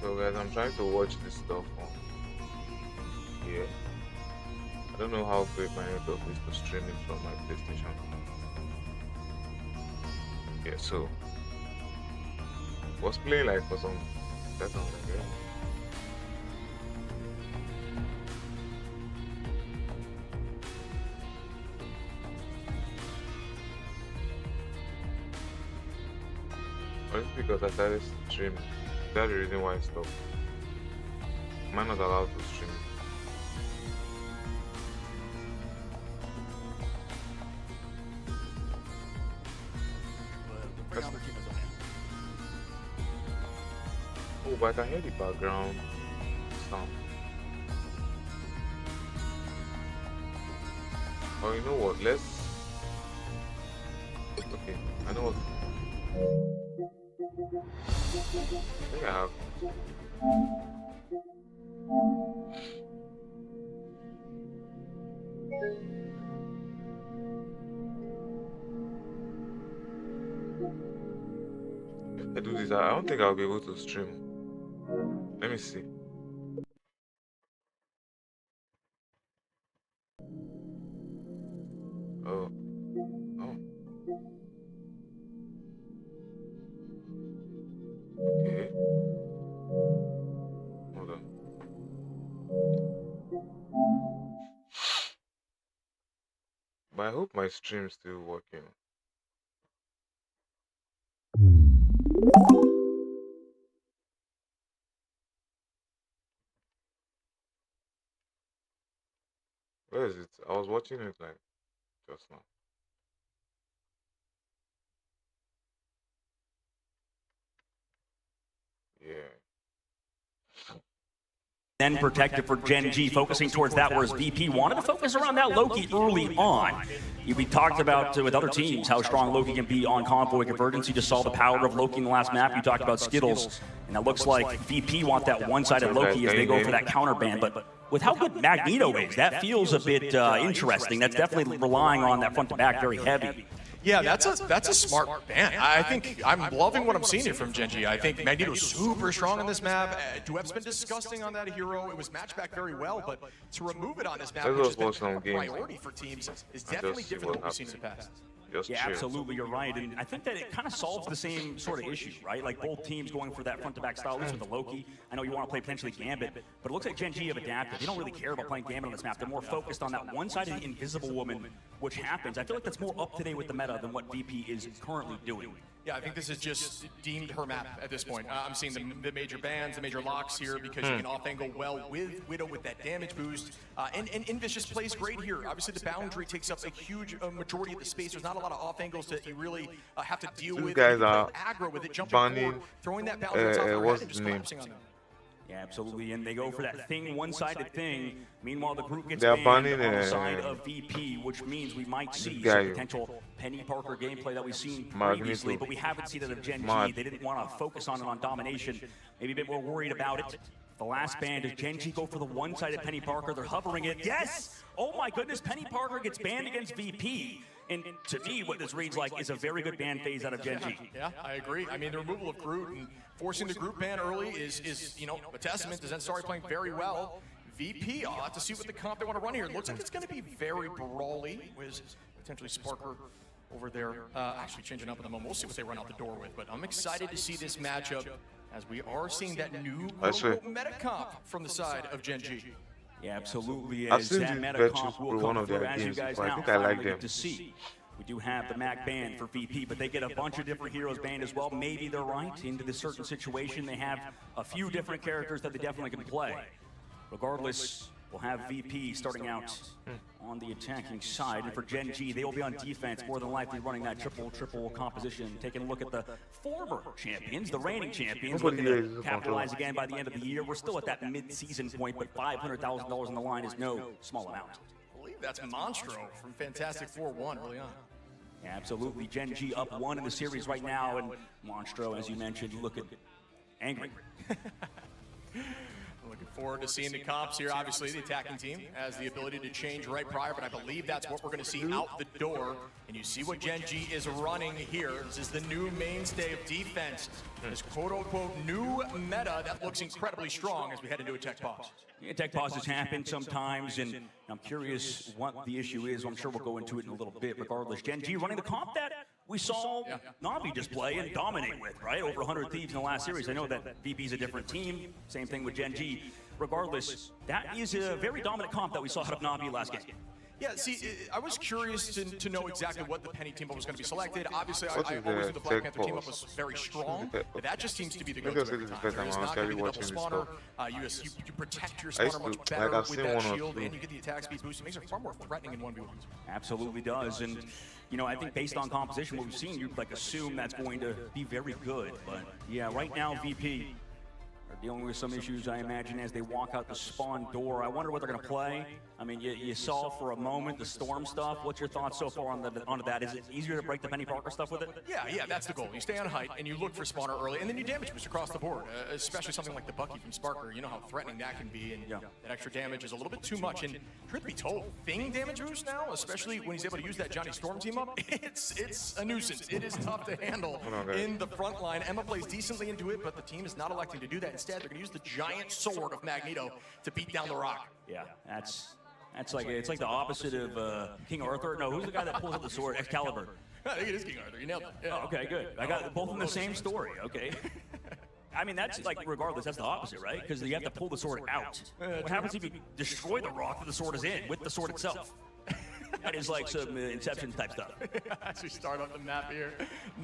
So guys, I'm trying to watch this stuff on here. I don't know how quick my network is to stream it from my PlayStation. Yeah, so was playing like for some seconds, I guess. Or it's because I started streaming. That's the reason why I stopped. Am I not allowed to stream? Oh, but I can hear the background sound. Oh, you know what? Let's. Okay, I know what. I think I have. If I do this, I don't think I'll be able to stream. Let me see. Oh. Oh. Okay. Hold on. But I hope my stream's still working. Where is it? I was watching it like just now. Yeah. Then protective for Gen G, focusing towards that, whereas VP wanted to focus around that Loki early on. We talked about with other teams how strong Loki can be on Convoy Convergence. You just saw the power of Loki in the last map. You talked about Skittles, and it looks like VP want that one-sided Loki as they go for that counter ban. But with how good Magneto is, that feels a bit interesting. That's definitely relying on that front to back very heavy. Yeah, that's a smart ban. I think I'm loving what I'm seeing here from Gen G. I think Magneto's super strong on this map. Duep's been disgusting on that hero. It was matched back very well, but to remove it on this map, which has been a priority for teams, is definitely different than what we've seen in the past. Yeah, absolutely, you're right. And I think that it kind of solves the same sort of issue, right? Like both teams going for that front-to-back style, at least with the Loki. I know you want to play potentially Gambit, but it looks like Gen G have adapted. They don't really care about playing Gambit on this map. They're more focused on that one-sided Invisible Woman, which happens. I feel like that's more up-to-date with the meta than what VP is currently doing. Yeah, I think this is just deemed her map at this point. I'm seeing the major bans, the major locks here, because you can off-angle well with Widow with that damage boost. And Invicious plays great here. Obviously, the boundary takes up a huge majority of the space. There's not a lot of off-angles that you really have to deal with. These guys are aggro with it, jumping banning, forward, throwing that boundary top of her head and just collapsing on them. Yeah, absolutely, and they go for that thing, one-sided thing. Meanwhile, the group gets They're banned banning, on the side of VP, which means we might see some potential Penny Parker gameplay that we've seen previously, but we haven't seen it of Gen G. They didn't want to focus on it on domination, maybe a bit more worried about it. The last ban, does Gen G go for the one-sided Penny Parker? They're hovering it. Yes! Oh my goodness, Penny Parker gets banned against VP. And to me, what this reads like is a very good ban phase out of Gen G. Yeah, I agree. I mean, the removal of Groot and forcing the group ban early is you know, a testament to Zensari playing very well. VP, I'll have to see what the comp they want to run here. It looks like it's going to be very brawly with potentially Sparker over there. Actually changing up in the moment. We'll see what they run out the door with. But I'm excited to see this matchup as we are seeing that new meta comp from the side of Gen G. Yeah, absolutely. I've seen these veterans for one of their games, but I think I like them. We do have the Mac ban for VP, but they get a bunch of different heroes banned as well. Maybe they're right. Into this certain situation, they have a few different characters that they definitely can play. Regardless, we'll have VP starting out on the attacking side. And for Gen G, they will be on defense, more than likely running that triple composition. Taking a look at the former champions, the reigning champions, looking to capitalize again by the end of the year. We're still at that mid-season point, but $500,000 on the line is no small amount. I believe that's Monstro from Fantastic 4-1 early on. Yeah, absolutely. Gen G up 1 in the series right now, and Monstro, as you mentioned, looking angry. Looking forward to seeing the comps here. Obviously, the attacking team has the ability to change right prior, but I believe that's what we're going to see out the door. And you see what Gen G is running here. This is the new mainstay of defense. This quote-unquote new meta that looks incredibly strong as we head into a tech pause. Yeah, tech pauses happen sometimes, and I'm curious what the issue is. I'm sure we'll go into it in a little bit. Regardless, Gen G running the comp that we saw Navi just play and dominate with, right? Over 100 Thieves in the last series. I know that VP's a different team. Same thing with Gen G. Regardless, that is a very dominant comp that we saw out of Navi last game. Yeah, see, I was curious to know exactly what the Penny team-up was going to be selected. Obviously, I always knew the Black Panther team-up was very strong, but that just seems to be the go-to every time. There is not going to be the double spawner. You protect your spawner much better with that shield, and you get the attack speed boost. It makes it far more threatening in 1v1s. Absolutely does, and you know, I think based on composition, what we've seen, you'd like assume that's going to be very good. But yeah, right now, VP are dealing with some issues, I imagine, as they walk out the spawn door. I wonder what they're going to play. I mean, you saw for a moment the Storm stuff. What's your thoughts so far on that? Is it easier to break the Penny Parker stuff with it? Yeah, that's the goal. You stay on height, and you look for spawner early, and then you damage boost across the board, especially something like the Bucky from Sparker. You know how threatening that can be, and that extra damage is a little bit too much. And truth be told, Thing damage boost now, especially when he's able to use that Johnny Storm team up, it's a nuisance. It is tough to handle in the front line. Emma plays decently into it, but the team is not electing to do that. Instead, they're going to use the giant sword of Magneto to beat down the rock. Yeah, it's like the opposite of King Arthur. No, who's the guy that pulls out the sword? Excalibur. I think it is King Arthur. You nailed it. Yeah. Oh, okay, good. I got both in the same story. Okay. I mean, that's like, regardless, that's the opposite, right? Because you have to pull the sword out. What happens if you destroy the rock that the sword is in with the sword itself? That is like some Inception type stuff. As we start up the map here.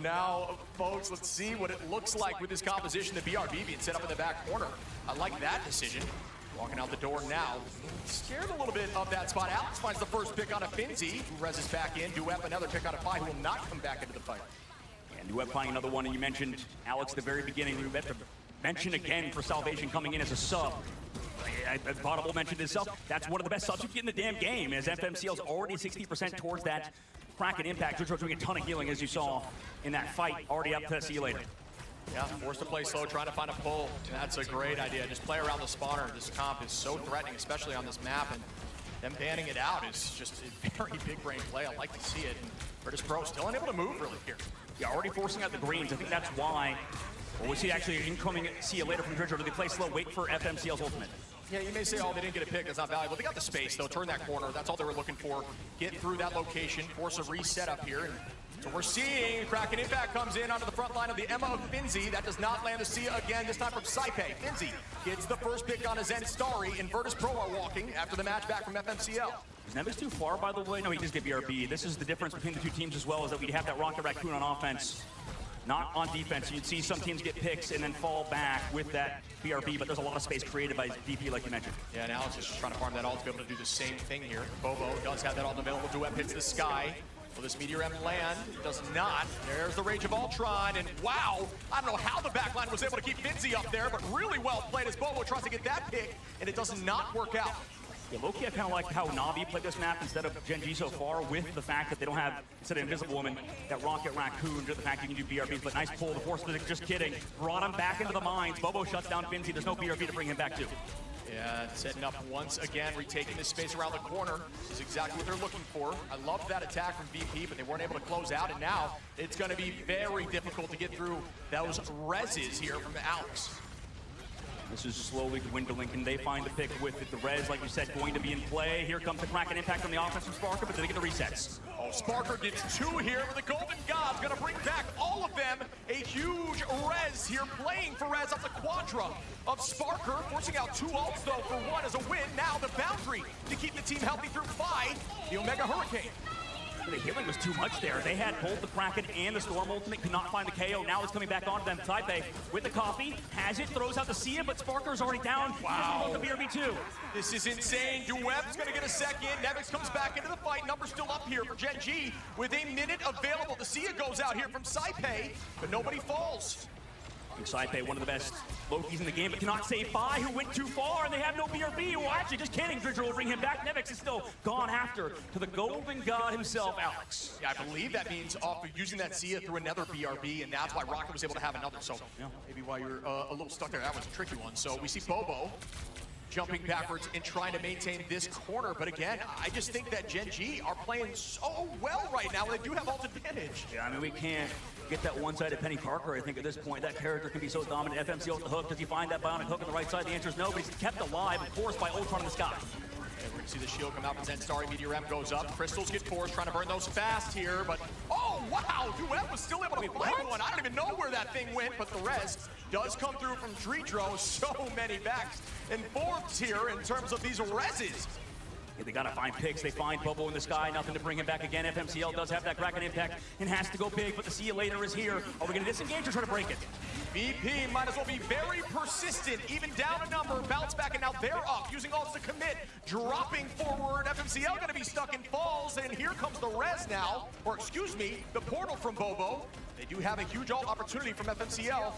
Now, folks, let's see what it looks like with this composition. The BRB being set up in the back corner. I like that decision. Walking out the door now. Scared a little bit of that spot. Alex finds the first pick on a Finzi, who reses back in. Duep, another pick on a Pi, who will not come back into the fight. And Duep finding another one, and you mentioned Alex at the very beginning. We have to mention again for Salvation coming in as a sub. Audible mentioned himself. That's one of the best subs you get in the damn game, as FMCL's already 60% towards that Kraken impact. Jojo's doing a ton of healing, as you saw in that fight. Already up to see you later. Yeah, forced to play slow, trying to find a pull. That's a great idea. Just play around the spawner. This comp is so threatening, especially on this map, and them banning it out is just a very big brain play. I like to see it. And Virtus Pro still unable to move really here. Yeah, already forcing out the greens. I think that's why. Well, we see actually incoming see you later from Jojo. Do they play slow? Wait for FMCL's ultimate. Yeah, you may say, oh, they didn't get a pick. That's not valuable. They got the space, though. Turn that corner. That's all they were looking for. Get through that location. Force a reset up here. And so we're seeing Kraken Impact comes in onto the front line of the Emma of Finzi. That does not land the Sia again, this time from Saipe. Finzi gets the first pick on a Zen Starry, and Virtus Pro are walking after the match back from FMCL. Is Nevis too far, by the way? No, he just get BRB. This is the difference between the two teams as well, is that we'd have that Rocket Raccoon on offense, not on defense. You'd see some teams get picks and then fall back with that BRB, but there's a lot of space created by VP, like you mentioned. Yeah, and Alex is just trying to farm that ult to be able to do the same thing here. Bobo does have that ult available. Duep hits the sky. Will this Meteor M land? Does not. There's the Rage of Ultron, and wow, I don't know how the backline was able to keep Finzi up there, but really well played as Bobo tries to get that pick, and it does not work out. Yeah, Loki, I kind of like how Navi played this map instead of Gen G so far, with the fact that they don't have, instead of Invisible Woman, that Rocket Raccoon, to the fact you can do BRBs, but nice pull, the Force Physics, just kidding. Brought him back into the mines. Bobo shuts down Finzi. There's no BRB to bring him back to. Yeah, setting up once again, retaking this space around the corner. This is exactly what they're looking for. I love that attack from VP, but they weren't able to close out, and now it's going to be very difficult to get through those reses here from Alex. This is slowly dwindling. Can they find the pick with it? The res, like you said, going to be in play. Here comes the Kraken impact on the offense from Sparker, but they get the resets. Oh, Sparker gets two here, but the Golden God's gonna bring back all of them. A huge res here, playing for res up the Quadra of Sparker, forcing out two ults though for one as a win. Now the boundary to keep the team healthy through 5, the Omega Hurricane. The healing was too much there. They had both the Kraken and the Storm ultimate, could not find the KO. Now it's coming back onto them. Taipei with the coffee, has it, throws out the Sia, but Sparker's already down. Wow. The BRB too. This is insane. Duep's gonna get a second. Nevix comes back into the fight. Number's still up here for Gen G with a minute available. The Sia goes out here from Saipe, but nobody falls. Saipe, one of the best Lokis in the game, but cannot save Phi, who went too far, and they have no BRB. Well, actually, just kidding. Dridger will bring him back. Nevix is still gone after to the Golden God himself, Alex. Yeah, I believe that means off of using that Sia through another BRB, and that's why Rocket was able to have another. So maybe why you're a little stuck there. That was a tricky one. So we see Bobo jumping backwards and trying to maintain this corner. But again, I just think that Gen G are playing so well right now. They do have ult advantage. Yeah, I mean, we can't get that one-sided Penny Parker. I think at this point, that character can be so dominant. FMCL at the hook. Does he find that bionic hook on the right side? The answer is no, but he's kept alive, of course, by Ultron in the sky. And we're gonna see the shield come out from Zenstarry. Meteor M goes up. Crystals get forced, trying to burn those fast here. But, oh, wow, Duet was still able to find one. I don't even know where that thing went, but the res does come through from Dreedro. So many backs and forths here in terms of these reses. Yeah, they gotta find picks. They find Bobo in the sky. Nothing to bring him back again. FMCL does have that Kraken impact and has to go big, but the See You Later is here. Are we gonna disengage or try to break it? VP might as well be very persistent, even down a number, bounce back, and now they're up, using ults to commit, dropping forward. FMCL gonna be stuck in falls, and here comes the res now, or excuse me, the portal from Bobo. They do have a huge ult opportunity from FMCL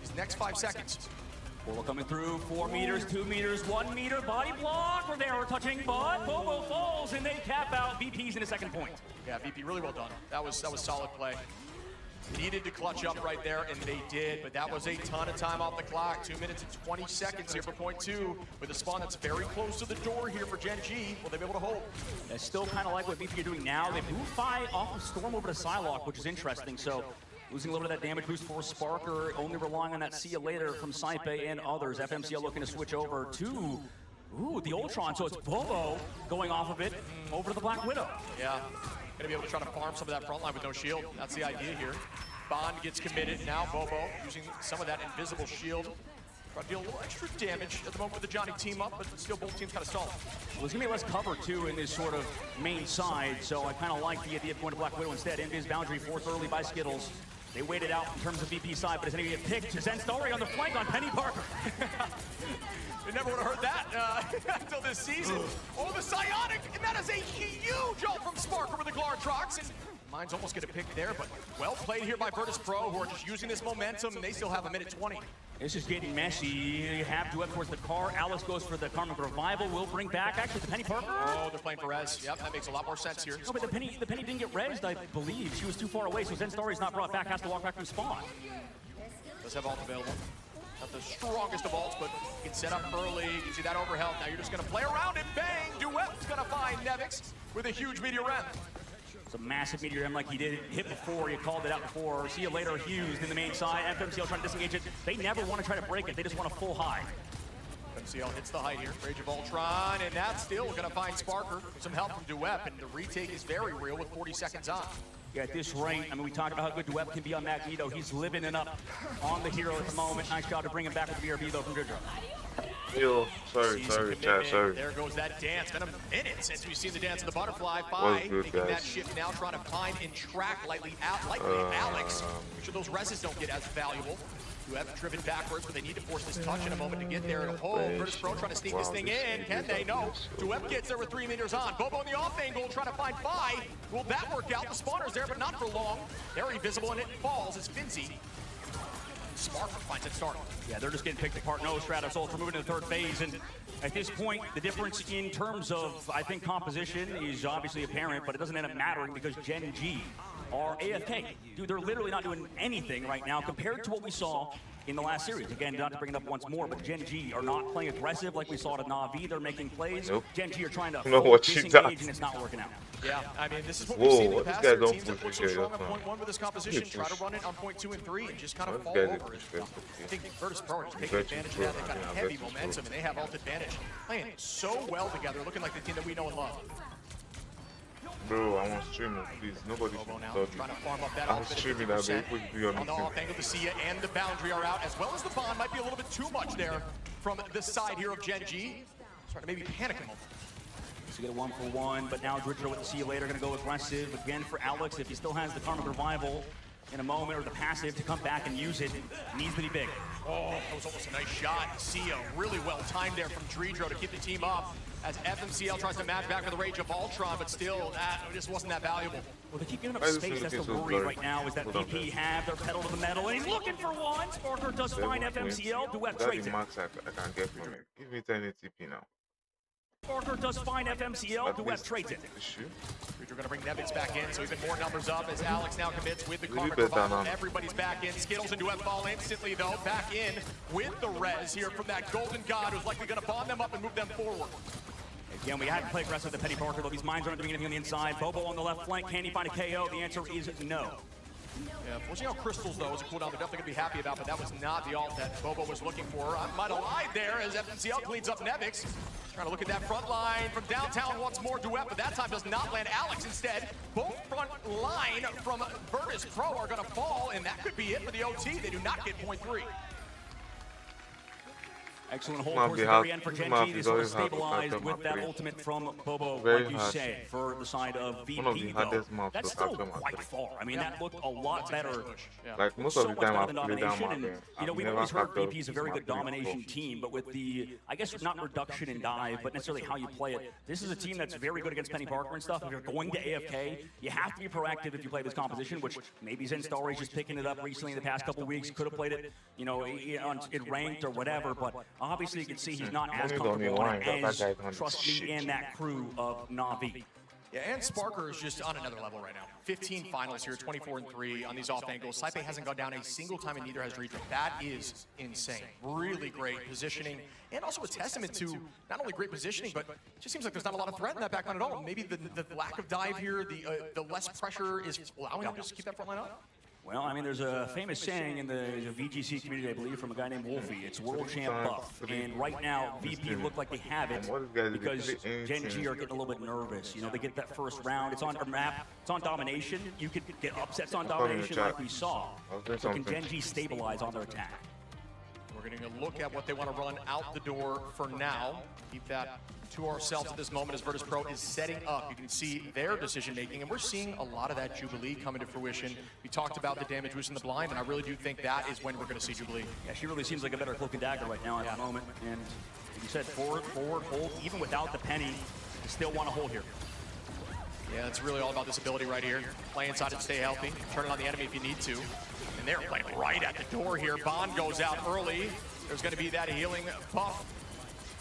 these next 5 seconds. Portal coming through, 4 meters, 2 meters, 1 meter, body block. We're there, we're touching, but Bobo falls, and they cap out. VP's in a second point. Yeah, VP really well done. That was solid play. Needed to clutch up right there, and they did, but that was a ton of time off the clock. 2 minutes and 20 seconds here for point 2, with a spawn that's very close to the door here for Gen G. Will they be able to hold? I still kind of like what VP are doing now. They moved by off of Storm over to Psylocke, which is interesting, so losing a little bit of that damage boost for Sparker, only relying on that See You Later from Saipe and others. FMCL looking to switch over to, the Ultron, so it's Bobo going off of it over to the Black Widow. Yeah, gonna be able to try to farm some of that front line with no shield. That's the idea here. Bond gets committed. Now Bobo using some of that invisible shield. Trying to deal a little extra damage at the moment with the Johnny team up, but still both teams kind of stalled. Well, there's gonna be less cover too in this sort of main side, so I kind of like the idea of going to Black Widow instead. Invis boundary forced early by Skittles. They waited out in terms of VP side, but is anybody get picked? Zenstarry on the flank on Penny Parker. You never would have heard that until this season. Oh, the Psionic, and that is a huge ult from Sparker with the Glartrox, and mine's almost get a pick there, but well played here by Virtus Pro, who are just using this momentum, and they still have a minute 20. This is getting messy. You have to up towards the car. Alex goes for the Karmic Revival. Will bring back actually the Penny Parker. Oh, they're playing for res. Yep, that makes a lot more sense here. No, but the Penny didn't get rezzed, I believe. She was too far away, so Zenstarry's not brought back. Has to walk back from spawn. Does have ult available. Not the strongest of ults, but you can set up early. You see that overhealth. Now you're just going to play around and bang. Duet's going to find Nevix with a huge Meteor M. It's a massive Meteor M like he did hit before. You called it out before. See You Later, Hughes in the main side. FMCL trying to disengage it. They never want to try to break it. They just want a full high. FMCL hits the height here. Rage of Ultron, and that's still going to find Sparker. Some help from Duet, and the retake is very real with 40 seconds on. Yeah, at this rate, I mean, we talked about how good Duet can be on Magneto. He's living it up on the hero at the moment. Nice job to bring him back with the BRB, though, from Dreedro. Yo, sorry, chat, sorry. There goes that dance. Been a minute since we've seen the dance of the butterfly. Fi making that shift now, trying to find and track lightly Alex. Make sure those reses don't get as valuable. You have driven backwards, but they need to force this touch in a moment to get there. And oh, Virtus Pro trying to sneak this thing in. Can they? No. Duet gets there with 3 meters on. Bobo in the off angle, trying to find Fi. Will that work out? The spawner's there, but not for long. Very visible, and it falls as Finzi. Smart finds it starting. Yeah, they're just getting picked apart. No, Stratos Ultra moving to the third phase. And at this point, the difference in terms of, I think, composition is obviously apparent, but it doesn't end up mattering because Gen G are AFK. Dude, they're literally not doing anything right now compared to what we saw in the last series. Again, not to bring it up once more, but Gen G are not playing aggressive like we saw at Na'Vi. They're making plays. Nope. Gen G are trying to disengage, and it's not working out. Yeah, I mean, this is what we've seen in the past. This guy Teams that look so strong on point 1 with this composition, try to run it on point 2 and 3 and just kind of fall over it. I think Virtus Pro are taking advantage of that. They've got heavy momentum, and they have ult advantage. Playing so well together, looking like the team that we know and love. Bro, I want to stream it, please. Nobody should now trying to farm up that I'm streaming that, babe. Quick be on the off angle, the Sia and the Boundary are out, as well as the Bond. Might be a little bit too much there from the side here of Gen G. Trying to maybe panic him. So get a 1-for-1, but now Dreedro with the See You Later going to go aggressive again for Alex. If he still has the Karmic Revival in a moment, or the passive to come back and use it, needs to be big. Oh, that was almost a nice shot. Sia really well timed there from Dreedro to keep the team up, as FMCL tries to match back with the Rage of Ultron, but still, that just wasn't that valuable. Well, they keep giving up space. That's the worry right now, is that VP have their pedal to the metal, and he's looking for one. Sparker does find FMCL. Duet trades it. Max I can get from it. Give me 10 ATP now. Parker does find FMCL. Duet trades it. We're going to bring Nevitz back in, so even more numbers up as Alex now commits with the karmic revival. Everybody's back in. Skittles and Duet fall instantly, though. Back in with the res here from that Golden God who's likely going to bond them up and move them forward. Again, we haven't played aggressive with Penny Parker, though these mines aren't doing anything on the inside. Bobo on the left flank. Can he find a KO? The answer is no. Yeah, we'll see how Crystals, though, is a cooldown they're definitely going to be happy about, but that was not the ult that Bobo was looking for. I might have lied there as FMCL cleans up Nevix. Trying to look at that front line from downtown once more. Duet, but that time does not land. Alex instead. Both front line from Virtus Pro are going to fall, and that could be it for the OT. They do not get point 3. Excellent hold towards the very end for Genji. They sort of stabilized with that ultimate from Bobo, like you said, for the side of VP, though. That's still quite far. I mean, that looked a lot better. Like most of the time, I play down and, you know, we've always heard VP is a very good domination team, but with the, I guess, not reduction in dive, but necessarily how you play it, this is a team that's very good against Penny Parker and stuff. If you're going to AFK, you have to be proactive if you play this composition, which maybe Zen Starry's just picking it up recently in the past couple of weeks. Could have played it, you know, in ranked or whatever, but obviously you can see he's not as comfortable as Trust Me and that crew of Na'Vi. Yeah, and Sparker is just on another level right now. 15 finals here, 24-3 on these off angles. Saipe hasn't gone down a single time, and neither has Redra. That is insane. Really great positioning, and also a testament to not only great positioning, but it just seems like there's not a lot of threat in that backline at all. Maybe the lack of dive here, the less pressure is allowing him to just keep that front line up. Well, I mean, there's a famous saying in the VGC community, I believe, from a guy named Wolfie. It's world champ buff. And right now, VP look like they have it because Genji are getting a little bit nervous. You know, they get that first round. It's on map. It's on domination. You could get upsets on domination like we saw. So can Genji stabilize on their attack? We're going to look at what they want to run out the door for now. Keep that to ourselves at this moment as Virtus Pro is setting up. You can see their decision making, and we're seeing a lot of that Jubilee coming to fruition. We talked about the damage boost in the blind, and I really do think that is when we're going to see Jubilee. Yeah, she really seems like a better cloak and dagger right now at the moment. And like you said, forward, hold, even without the penny, you still want to hold here. Yeah, it's really all about this ability right here. Play inside and stay healthy. Turn it on the enemy if you need to. And they're playing right at the door here. Bond goes out early. There's going to be that healing buff.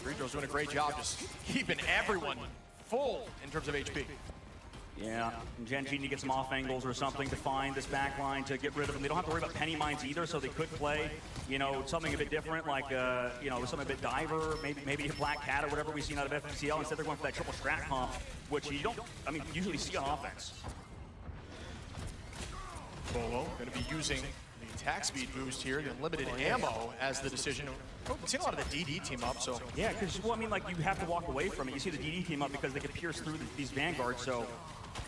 Redro's doing a great job just keeping everyone full in terms of HP. Yeah, and Genji need to get some off angles or something to find this back line to get rid of them. They don't have to worry about penny mines either, so they could play, you know, something a bit different, like, you know, something a bit diver, maybe a Black Cat or whatever we've seen out of FMCL. Instead, they're going for that triple strat comp, which you don't, I mean, usually see on offense. Bolo going to be using the attack speed boost here, the unlimited ammo as the decision. Oh, we've seen a lot of the DD team up, so. Yeah, because, well, I mean, like, you have to walk away from it. You see the DD team up because they can pierce through these vanguards, so.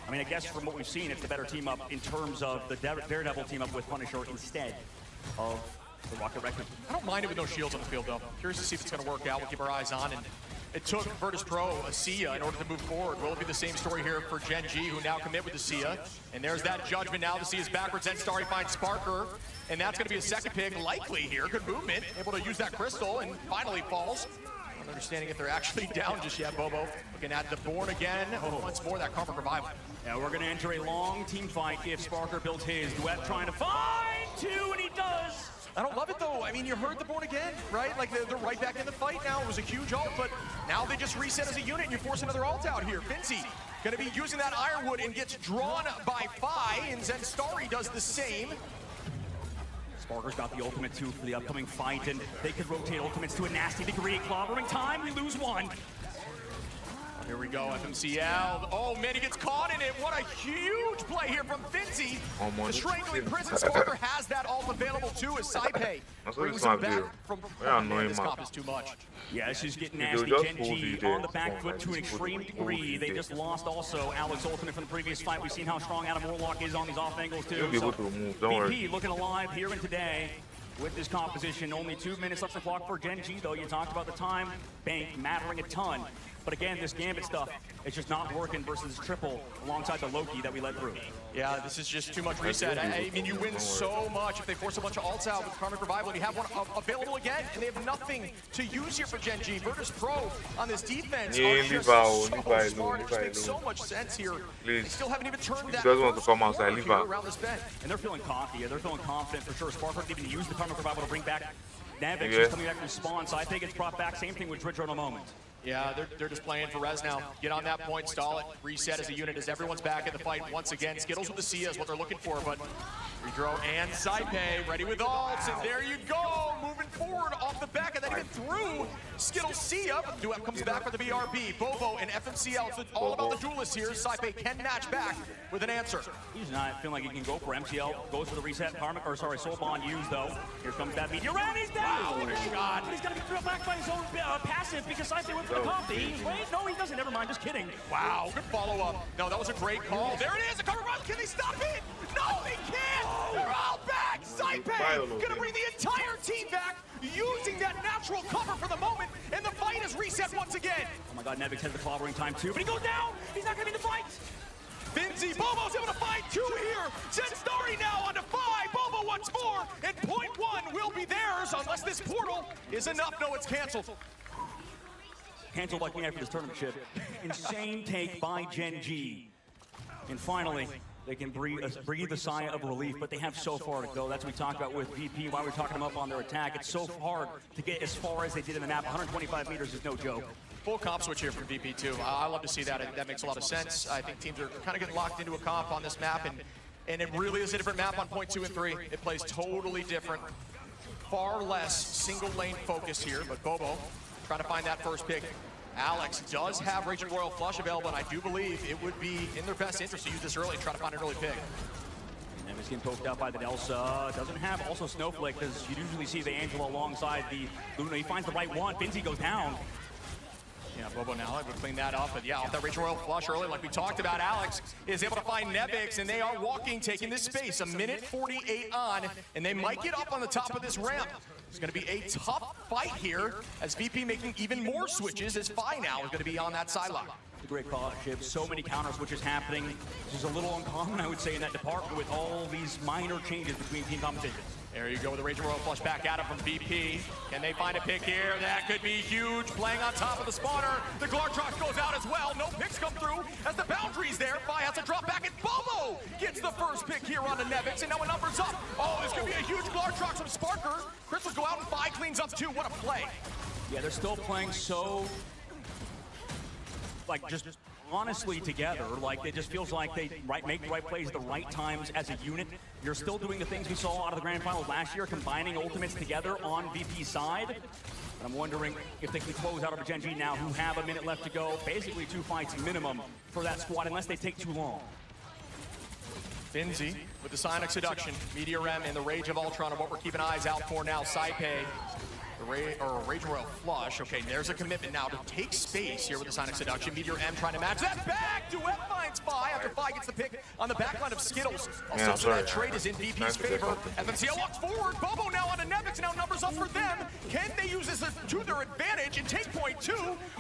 I mean, I guess from what we've seen, it's the better team up in terms of the Daredevil team up with Punisher instead of the Rocket Raccoon. I don't mind it with no shields on the field, though. Curious to see if it's going to work out. We'll keep our eyes on. And it took Virtus Pro a Sia in order to move forward. Will it be the same story here for Genji, who now commit with the Sia? And there's that judgment now. The Sia's backwards. Then Starry finds Sparker. And that's going to be a second pick, likely here. Good movement. Able to use that crystal and finally falls. Not understanding if they're actually down just yet, Bobo. Looking at the Born again. Once more, that comfort revival. Yeah, we're going to enter a long team fight if Sparker builds his. Duet trying to find two, and he does. I don't love it, though. I mean, you heard the Born again, right? Like, they're right back in the fight now. It was a huge ult, but now they just reset as a unit, and you force another ult out here. Finzi going to be using that Ironwood and gets drawn by Fi, and Zen Starry does the same. Sparker's got the ultimate too for the upcoming fight, and they could rotate ultimates to a nasty degree. Clobbering time, we lose one. Here we go, FMCL. Oh man, he gets caught in it. What a huge play here from Finzi. The strangling prison. Sparker has that ult available too as Saipe brings him back from this comp is too much. Yeah, this is getting nasty. Genji on the back foot to an extreme degree. They just lost also Alex ultimate from the previous fight. We've seen how strong Adam Warlock is on these off angles too. So VP looking alive here and today with this composition. Only 2 minutes left on the clock for Genji, though. You talked about the time bank mattering a ton. But again, this Gambit stuff, it's just not working versus triple alongside the Loki that we let through. Yeah, this is just too much reset. I mean, you win so much if they force a bunch of ults out with Karmic Revival, and you have one available again, and they have nothing to use here for Genji. Virtus Pro on this defense are just so smart. It just makes so much sense here. They still haven't even turned that around this bend. And they're feeling cocky. They're feeling confident for sure. Sparker didn't even use the Karmic Revival to bring back Nevix. He's coming back from spawn, so I think it's brought back. Same thing with Dridger in a moment. Yeah, they're just playing for res now. Get on that point, stall it, reset as a unit as everyone's back in the fight once again. Skittles with the Sia is what they're looking for, but Redro and Saipe ready with ults, and there you go, moving forward off the back, and then even through Skittles Sia. Duet comes back for the BRB. Bobo and FMCL, it's all about the duelists here. Saipe can match back with an answer. He's not feeling like he can go for MTL. Goes for the reset. Karmic, or sorry, Soul Bond used though. Here comes that meteor, and he's down. Wow, what a shot. He's gonna be thrown back by his own passive because Saipe went for the comp. Wait, no, he doesn't. Never mind. Just kidding. Wow, good follow-up. No, that was a great call. There it is, a cover run. Can they stop it? No, they can't. They're all back. Saipe gonna bring the entire team back, using that natural cover for the moment, and the fight is reset once again. Oh my God, Nevix has the clobbering time too, but he goes down. He's not gonna be in the fight. Finzi, Bobo's able to find 2 here. Zenstarry now on to 5. Bobo once more, and point 1 will be theirs unless this portal is enough. No, it's canceled. Canceled like me after this tournament ship. Insane take by Gen G. And finally, they can breathe a sigh of relief, but they have so far to go. That's what we talked about with VP, why we're talking them up on their attack. It's so hard to get as far as they did in the map. 125 meters is no joke. Full comp switch here from VP too. I love to see that. That makes a lot of sense. I think teams are kind of getting locked into a comp on this map, and it really is a different map on point 2 and 3. It plays totally different. Far less single lane focus here, but Bobo trying to find that first pick. Alex does have Raging Royal Flush available, and I do believe it would be in their best interest to use this early and try to find an early pick. And he's getting poked out by the Elsa. Doesn't have also Snowflake, because you usually see the Angela alongside the Luna. He finds the right one. Finzi goes down. Yeah, Bobo now able to clean that up, but yeah, off that Raging Royal Flush early, like we talked about, Alex is able to find Nevix, and they are walking, taking this space, a minute 48 on, and they might get up on the top of this ramp. It's going to be a tough fight here, as VP making even more switches, as Fi now is going to be on that sideline. A great call, Chip. So many counter switches happening. This is a little uncommon, I would say, in that department with all these minor changes between team competitions. There you go with the Raging Royal Flush back at him from VP. Can they find a pick here? That could be huge. Playing on top of the spawner. The Glartrox goes out as well. No picks come through as the boundary's there. Fi has to drop back, and Bobo gets the first pick here on the Nevix, and now a number's up. Oh, there's going to be a huge Glartrox from Sparker. Crystals go out, and Fi cleans up too. What a play. Yeah, they're still playing so, like, just honestly together. Like, it just feels like they make the right plays at the right times as a unit. You're still doing the things we saw out of the grand final last year, combining ultimates together on VP's side. And I'm wondering if they can close out over Gen G now, who have a minute left to go. Basically 2 fights minimum for that squad, unless they take too long. Finzi with the Sonic Seduction, Meteor M, and the Rage of Ultron are what we're keeping eyes out for now. Saipe, Rage Royal Flush. Okay, there's a commitment now to take space here with the Sonic Seduction. Meteor M trying to match that back. Duet finds Fi after Fi gets the pick on the backline of Skittles. Also, that trade is in VP's favor. FMCL walks forward. Bobo now on the Nevix. Now numbers up for them. Can they use this to their advantage and take point 2?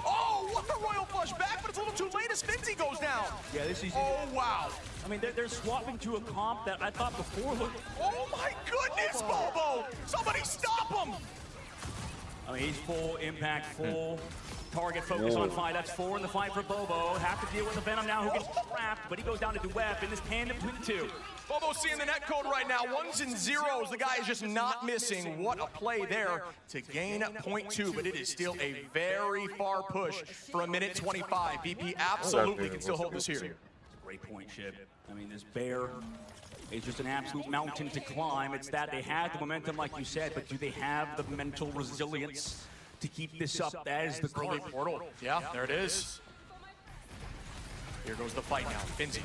Oh, what the Royal Flush back, but it's a little too late as Finzi goes down. Yeah, this is. Oh, wow. I mean, they're swapping to a comp that I thought before looked. Oh, my goodness, Bobo. Somebody stop him. I mean, he's full impact, full target focus on Fi. That's 4 in the fight for Bobo. Have to deal with the Venom now, who gets trapped, but he goes down to Duet in this tandem between the two. Bobo seeing the net code right now, 1s and 0s. The guy is just not missing. What a play there to gain point 2, but it is still a very far push for a minute 25. VP absolutely can still hold this here. It's a great point, Chip. I mean, this bear is just an absolute mountain to climb. It's that they have the momentum, like you said, but do they have the mental resilience to keep this up as the early portal? Yeah, there it is. Here goes the fight now. Finzi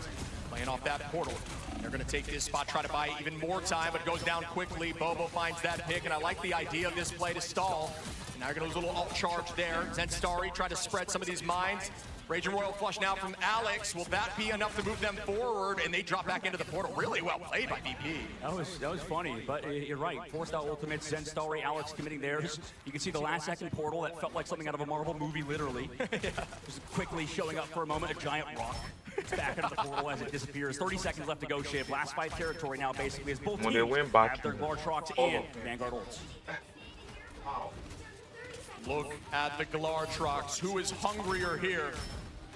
playing off that portal. They're going to take this spot, try to buy even more time, but goes down quickly. Bobo finds that pick, and I like the idea of this play to stall. Now you're going to lose a little alt charge there. Zenstarry trying to spread some of these mines. Raging Royal Flush now from Alex. Will that be enough to move them forward? And they drop back into the portal. Really well played by VP. That was funny, but you're right. Forced out ultimates, Zenstarry, Alex committing theirs. You can see the last second portal that felt like something out of a Marvel movie, literally. Just quickly showing up for a moment, a giant rock. It's back into the portal as it disappears. 30 seconds left to go, Ship. Last fight territory now, basically, as both teams have their Glartrox and Vanguard ults. Look at the Glartrox. Who is hungrier here?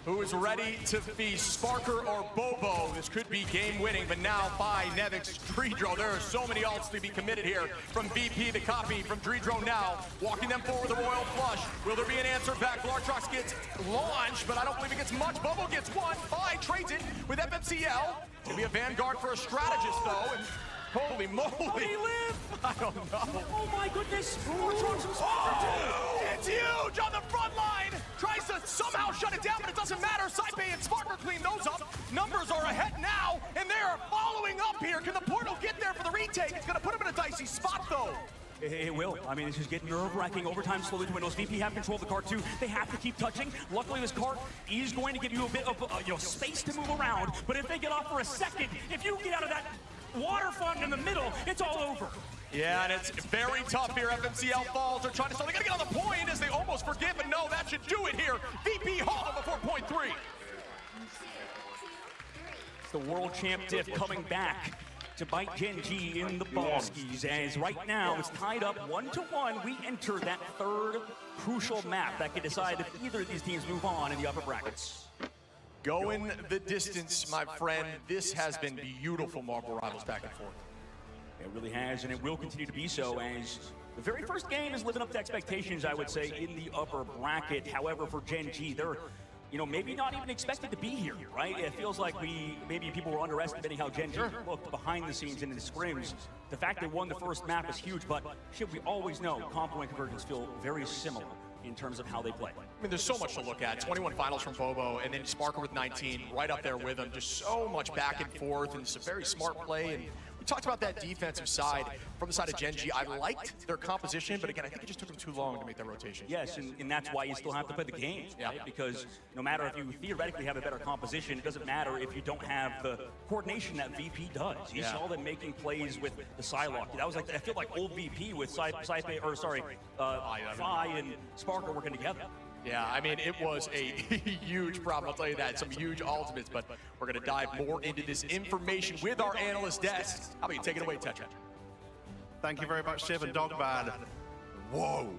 Who is ready to feast, Sparker or Bobo? This could be game-winning, but now by Nevix Dreedro. There are so many ults to be committed here from VP, the copy from Dreedro now, walking them forward with a Royal Flush. Will there be an answer back? Lartrox gets launched, but I don't believe he gets much. Bobo gets one. Fi trades it with FMCL. Gonna be a Vanguard for a strategist, though. And holy moly. How did he live? I don't know. Oh my goodness. It's huge on the front line. Tries to somehow shut it down, but it doesn't matter. Saipei and Sparker clean those up. Numbers are ahead now, and they are following up here. Can the portal get there for the retake? It's going to put him in a dicey spot, though. It will. I mean, this is getting nerve-wracking. Overtime slowly dwindles. VP have control of the cart too. They have to keep touching. Luckily, this cart is going to give you a bit of space to move around. But if they get off for a second, if you get out of that water fountain in the middle, it's all over. Yeah, and it's very tough here. FMCL falls. They're trying to start. They gotta get on the point as they almost forgive, but no, that should do it here. VP hauled up a 4.3. It's the world champ diff coming back to bite Gen G in the ballskis, as right now it's tied up 1-1. We enter that third crucial map that can decide if either of these teams move on in the upper brackets. Going the distance, my friend. This has been beautiful Marvel Rivals back and forth. It really has, and it will continue to be so, as the very first game is living up to expectations, I would say, in the upper bracket. However, for Gen G, they're maybe not even expected to be here, right? It feels like maybe people were underestimating how Gen G looked behind the scenes in the scrims. The fact they won the first map is huge, but shit, we always know Compo and Convergence feel very similar in terms of how they play. I mean, there's so much to look at. 21 finals from Bobo, and then Sparker with 19, right up there with him. Just so much back and forth, and it's a very smart play. And we talked about that defensive side from the side of Gen G. I liked their composition, but again, I think it just took them too long to make that rotation. Yes, and that's why you still have to play the game, right? Because no matter if you theoretically have a better composition, it doesn't matter if you don't have the coordination that VP does. You saw them making plays with the Psylocke. That was like, I feel like old VP with Fi and Sparker working together. Yeah, I mean, it was a huge problem, I'll tell you that. Some huge ultimates, but we're going to dive more into this information with our analyst desk. How about you take it away, Tetra? Thank you very much, Shiv and Dogman. Whoa.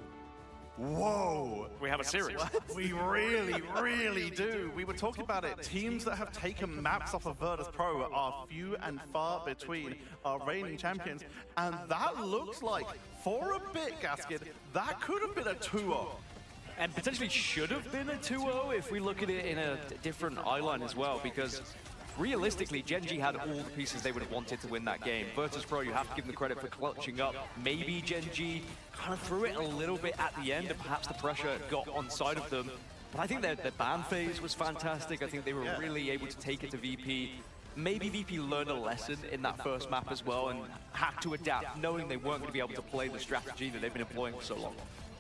Whoa. We have a series. We really, really do. We were talking about it. Teams that have taken maps off of Virtus Pro are few and far between our reigning champions. And that looks like, for a bit, Gaskin, that could have been a 2-0. And potentially should have been a 2-0 if we look at it in a different eyeline as well, because realistically, Gen G had all the pieces they would have wanted to win that game. Virtus Pro, you have to give them the credit for clutching up. Maybe Gen G kind of threw it a little bit at the end, and perhaps the pressure got on side of them. But I think their ban phase was fantastic. I think they were really able to take it to VP. Maybe VP learned a lesson in that first map as well and had to adapt, knowing they weren't going to be able to play the strategy that they've been employing for so long.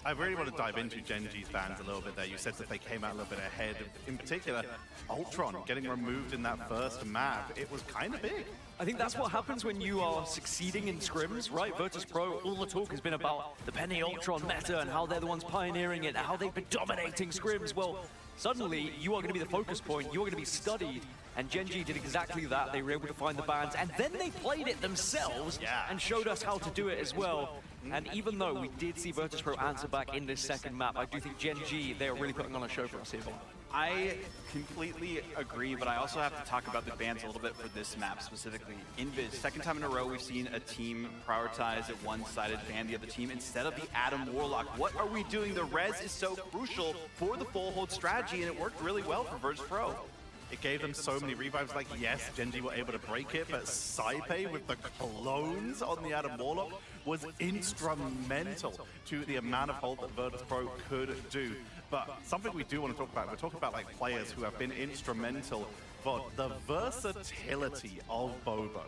I really want to dive into Gen G's bans a little bit there. You said that they came out a little bit ahead. In particular, Ultron getting removed in that first map. It was kind of big. I think that's what happens when you are succeeding in scrims, right? Virtus Pro, all the talk has been about the Penny Ultron meta and how they're the ones pioneering it, and how they've been dominating scrims. Well, suddenly, you are going to be the focus point, you are going to be studied, and Gen G did exactly that. They were able to find the bans, and then they played it themselves and showed us how to do it as well. And even though we did see Virtus Pro answer back in this second map, I do think Gen G, they are really putting on a show for us here. I completely agree, but I also have to talk about the bans a little bit for this map specifically. Invis, second time in a row we've seen a team prioritize a one-sided ban the other team instead of the Adam Warlock. What are we doing? The res is so crucial for the full hold strategy, and it worked really well for Virtus Pro. It gave them so many revives. Like, yes, Gen G were able to break it, but Saipei with the clones on the Adam Warlock was instrumental to the amount of hold that Virtus Pro could do. But something we do want to talk about, we're talking about like players who have been instrumental for the versatility of Bobo.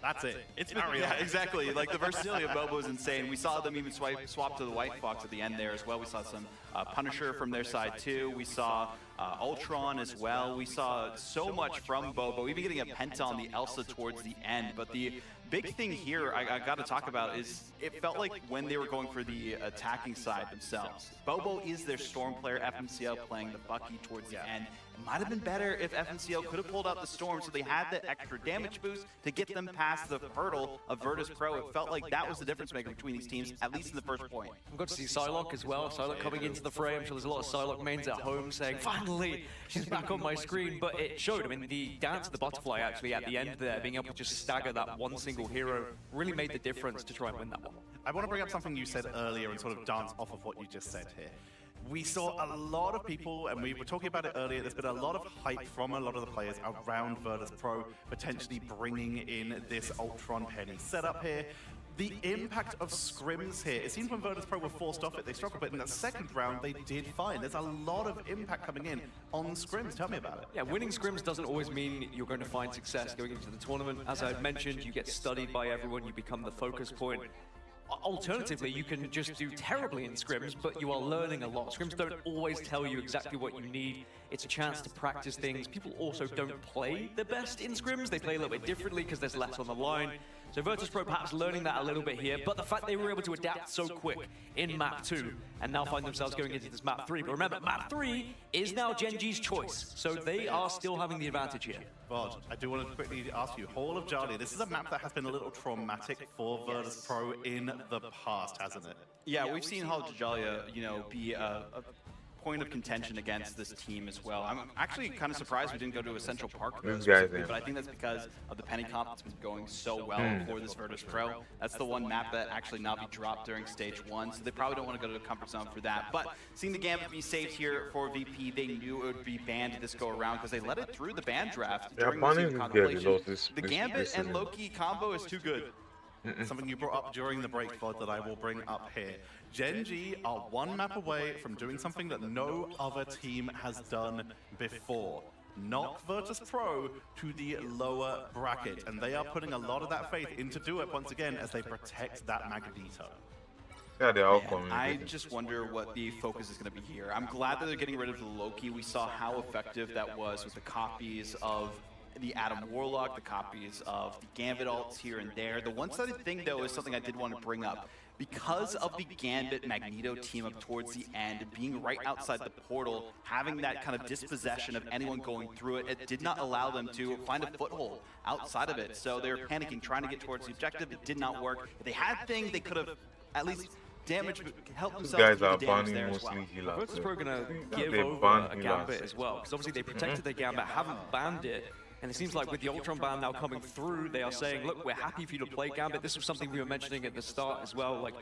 That's it. It's been, yeah, exactly. Like, the versatility of Bobo is insane. We saw them even swap to the White Fox at the end there as well. We saw some Punisher from their side too. We saw Ultron as well. We saw so much from Bobo, even getting a Penta on the Elsa towards the end. But the big thing here I got to talk about is it felt like when they were going for the attacking side themselves. Bobo is their Storm player, FMCL playing the Bucky towards the end. might have been better if FNCL could have pulled out the Storm so they had that extra damage boost to get them past the hurdle of Virtus Pro. It felt like that was the difference maker between these teams, at least in the first point. We've got to see Psylocke as well. Psylocke coming into the fray. I'm sure there's a lot of Psylocke mains at home saying, finally, she's back on my screen. But it showed. I mean, the dance of the butterfly actually at the end there, being able to just stagger that one single hero, really made the difference to try and win that one. I want to bring up something you said earlier and sort of dance off of what you just said here. We saw a lot of people, and we were talking about it earlier, there's been a lot of hype from a lot of the players around Virtus Pro potentially bringing in this Ultron Penny setup here. The impact of scrims here, it seems when Virtus Pro were forced off it, they struggled, but in that second round, they did fine. There's a lot of impact coming in on scrims. Tell me about it. Yeah, winning scrims doesn't always mean you're going to find success going into the tournament. As I've mentioned, you get studied by everyone, you become the focus point. Alternatively, you can just do terribly in scrims, but you are learning a lot. Scrims don't always tell you exactly what you need. It's a chance to practice things. People also don't play the best in scrims. They play a little bit differently because there's less on the line. So Virtus Pro perhaps learning that a little bit here, but the fact they were able to adapt so quick in map 2 and now find themselves going into this map 3. But remember, map 3 is now Gen.G's choice, so they are still having the advantage here. Vod, I do want to quickly ask you, Hall of Jarlia, this is a map that has been a little traumatic for Virtus Pro in the past, hasn't it? Yeah, we've seen Hall of Jarlia, you know, be a point of contention against this team as well. I'm actually kind of surprised we didn't go to a Central Park, but I think that's because of the penny comp that's been going so well for this Virtus Pro. That's the one map that actually not be dropped during stage 1, so they probably don't want to go to the comfort zone for that. But seeing the Gambit be saved here for VP, they knew it would be banned this go around because they let it through the ban draft during the contemplation. The Gambit and Loki combo is too good. Something you brought up during the break, Vod, that I will bring up here. Gen.G are one map away from doing something that no other team has done before. Knock Virtus Pro to the lower bracket, and they are putting a lot of that faith into do it once again as they protect that Magneto. Yeah, they're all coming. I just wonder what the focus is going to be here. I'm glad that they're getting rid of the Loki. We saw how effective that was with the copies of the Adam Warlock, the copies of the Gambit ults here and there. The one-sided thing, though, is something I did want to bring up. Because of the Gambit Magneto team up towards the end, being right outside the portal, having that kind of dispossession of anyone going through it, it did not allow them to find a foothold outside of it. So they were panicking, trying to get towards the objective. It did not work. If they had thing, they could have at least help themselves with the damage there as well. Virtus Pro going to give over a Gambit as well, because obviously they protected their Gambit, haven't banned it. And it seems like with the Ultron ban now coming through, they are saying, look, we're happy for you to play Gambit. This was something we were mentioning at the start as well. Like,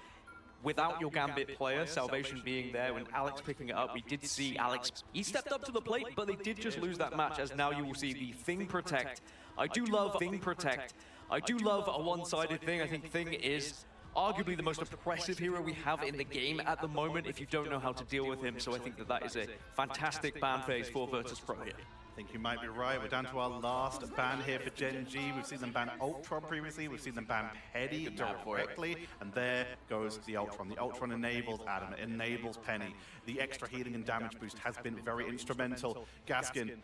without your Gambit player, Salvation being there, when Alex picking it up, we did see Alex, he stepped up to the plate, but they did just lose that match, as now you will see the Thing Protect. I do love Thing Protect. I do love a one-sided Thing. I think Thing is arguably the most oppressive hero we have in the game at the moment if you don't know how to deal with him. So I think that that is a fantastic ban phase for Virtus Pro here. I think you might be right. We're down to our last ban here for Gen.G. We've seen them ban Ultron previously. We've seen them ban Penny directly. And there goes the Ultron. The Ultron enables Adam. It enables Penny. The extra healing and damage boost has been very instrumental. Gaskin,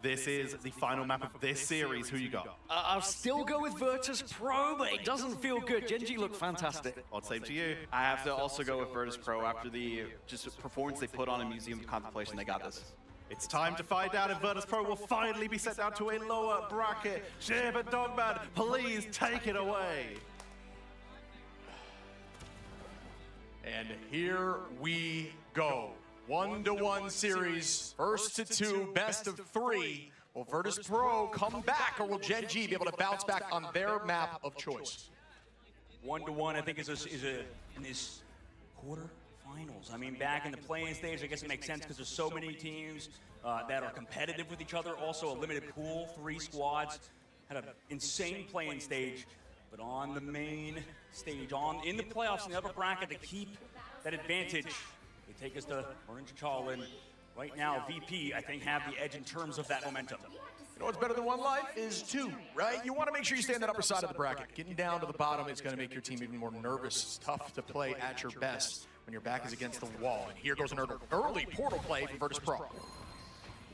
this is the final map of this series. Who you got? I'll still go with Virtus Pro, but it doesn't feel good. Gen.G look fantastic. Odd same to you. I have to also go with Virtus Pro after the just performance they put on in Museum of Contemplation. They got this. It's time to find out if Virtus Pro will finally be sent down to a lower bracket. Sherbert Dogman, please take it away. And here we go. 1-1 series, first to 2, best of 3. Will Virtus Pro come back, or will Gen.G be able to bounce back on their map of choice? 1-1, I think, is in this quarter. Finals. I mean, back in the playing stage, I guess it makes sense because there's so many teams that are competitive with each other. Also, a limited pool, 3 squads. Had an insane playing stage, but on the main stage, in the playoffs in the upper bracket to keep that advantage, they take us to Orange Challen. Right now, VP, I think, have the edge in terms of that momentum. You know what's better than 1 life is 2, right? You want to make sure you stay on that upper side of the bracket. Getting down to the bottom is going to make your team even more nervous. It's tough to play at your best when your back is against the wall. And here goes an early portal play from Virtus Pro. You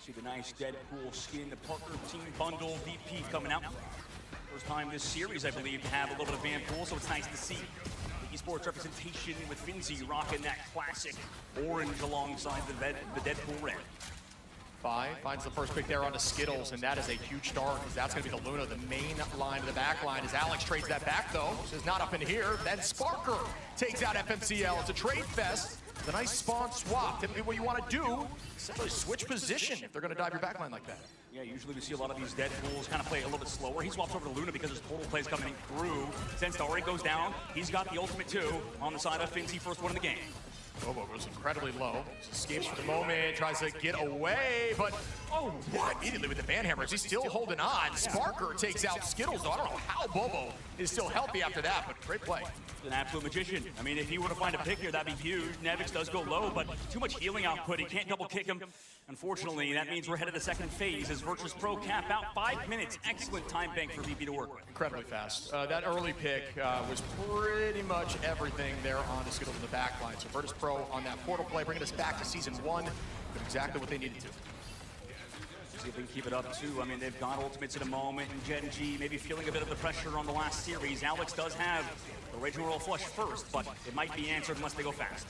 see the nice Deadpool skin, the Parker team bundle, VP coming out. First time this series, I believe, to have a little bit of Van Pool, so it's nice to see the esports representation with Finzi rocking that classic orange alongside the Deadpool red. finds the first pick there onto Skittles, and that is a huge start because that's going to be the Luna, the main line of the back line. As Alex trades that back, though, is not up in here. Then Sparker takes out FMCL. It's a trade fest. It's a nice spawn swap. Typically what you want to do, essentially switch position if they're going to dive your backline like that. Yeah, usually we see a lot of these Deadpools kind of play a little bit slower. He swaps over to Luna because his total play is coming through. Zenstari goes down. He's got the ultimate too on the side of Finzy, first one in the game. Bobo goes incredibly low. Escapes for the moment, tries to get away, but oh, what? Immediately with the ban hammers, he's still holding on. Sparker takes out Skittles, though. I don't know how Bobo is still healthy after that, but great play. An absolute magician. I mean, if he were to find a pick here, that'd be huge. Nevix does go low, but too much healing output. He can't double kick him. Unfortunately, that means we're headed to the second phase as Virtus Pro cap out 5 minutes. Excellent time bank for VP to work with. Incredibly fast. That early pick was pretty much everything there on the Skittles in the back line. So Virtus Pro on that portal play, bringing us back to Season 1, did exactly what they needed to. See if they can keep it up too. I mean, they've got ultimates in a moment, and Gen G maybe feeling a bit of the pressure on the last series. Alex does have the Raging Royal Flush first, but it might be answered unless they go fast.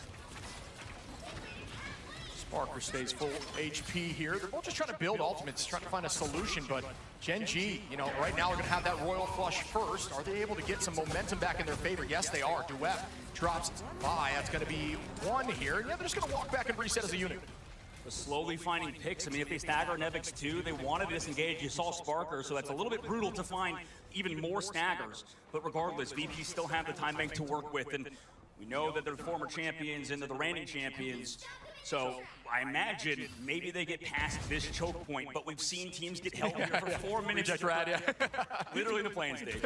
Sparker stays full HP here. They're both just trying to build ultimates, trying to find a solution, but Gen G, you know, right now we're gonna have that Royal Flush first. Are they able to get some momentum back in their favor? Yes, they are. Duet drops by. That's gonna be one here. Yeah, they're just gonna walk back and reset as a unit. They're slowly finding picks. I mean, if they stagger Nevix too, they wanted to disengage. You saw Sparker, so that's a little bit brutal to find even more staggers. But regardless, VP still have the time bank to work with, and we know that they're former champions and they're the reigning champions. So I imagine maybe they get past this choke point, but we've seen teams get held here for 4 minutes. Literally the playing stage.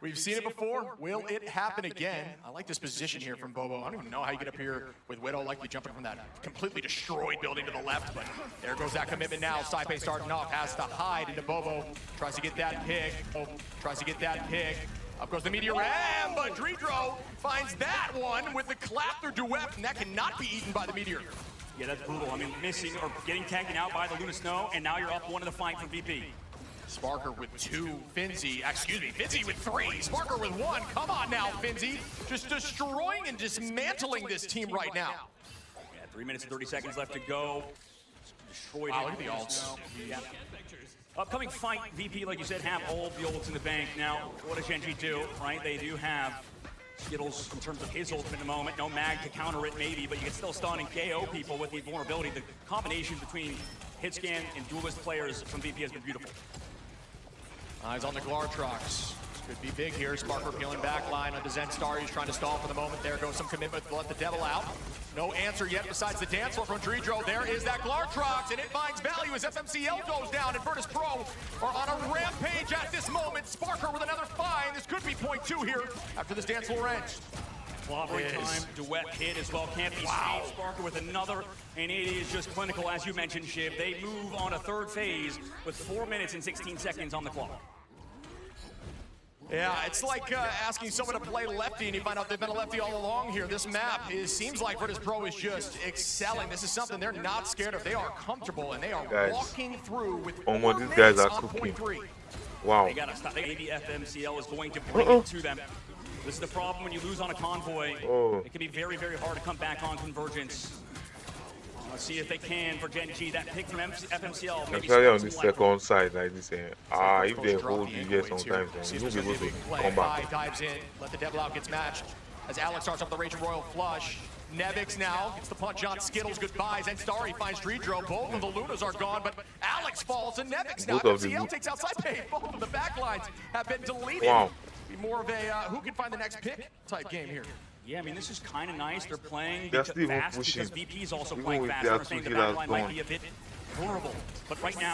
We've seen it before. Will it happen again? I like this position here from Bobo. I don't even know how you get up here with Widow, likely jumping from that completely destroyed building to the left, but there goes that commitment now. Saipe starting off, has to hide into Bobo. Tries to get that pick. Oh, tries to get that pick. Up goes the Meteor Ram, but Dredro finds that one with the clap through Duet, and that cannot be eaten by the Meteor. Yeah, that's brutal. I mean, missing or getting taken out by the Luna Snow, and now you're up one in the fight for VP. Sparker with 2, Finzy with 3, Sparker with 1. Come on now, Finzy. Just destroying and dismantling this team right now. Yeah, 3 minutes and 30 seconds left to go. Destroyed. Wow, look at the ults. Yeah. Upcoming fight, VP, like you said, have all the ults in the bank. Now, what does Gen G do, right? They do have Skittles in terms of his ultimate in the moment. No mag to counter it, maybe, but you can still stun and KO people with the vulnerability. The combination between hitscan and duelist players from VP has been beautiful. Eyes on the Glartrox. Could be big here. Sparker peeling back line onto Zenstari. He's trying to stall for the moment. There goes some commitment to let the devil out. No answer yet besides the dance floor from Dredro. There is that Glartrox, and it finds value as FMCL goes down, and Virtus Pro are on a rampage at this moment. Sparker with another find. This could be point 2 here after this dance floor ends. Clobbering time, Duet hit as well, can't be saved. Sparker with another, and it is just clinical, as you mentioned, Shiv. They move on a third phase with 4 minutes and 16 seconds on the clock. Yeah, it's like asking someone to play lefty and you find out they've been a lefty all along here. This map seems like Virtus Pro is just excelling. This is something they're not scared of. They are comfortable and they are walking through with 4 these guys are on cooking. point 3. Wow. They gotta stop. Maybe FMCL is going to bring it to them. This is the problem when you lose on a convoy. It can be very, very hard to come back on Convergence. Let's see if they can for Gen G. That pick from FMCL. Especially on the second side, like this. If they hold you here sometimes, then you'll be able to come back. Dives in, let the devil out, gets matched. As Alex starts up the Raging Royal Flush. Nevix now gets the punch on Skittles, goodbyes, and Starry finds Dredro. Both of the Lunas are gone, but Alex falls to Nevix now. FMCL takes out Saipe. Both of the backlines have been deleted. Be more of a who can find the next pick type game here. Yeah, I mean, this is kind of nice. They're playing They're still fast pushing. because VP is also Even playing with fast. their They're saying the two killers backline might be a bit vulnerable. But right now,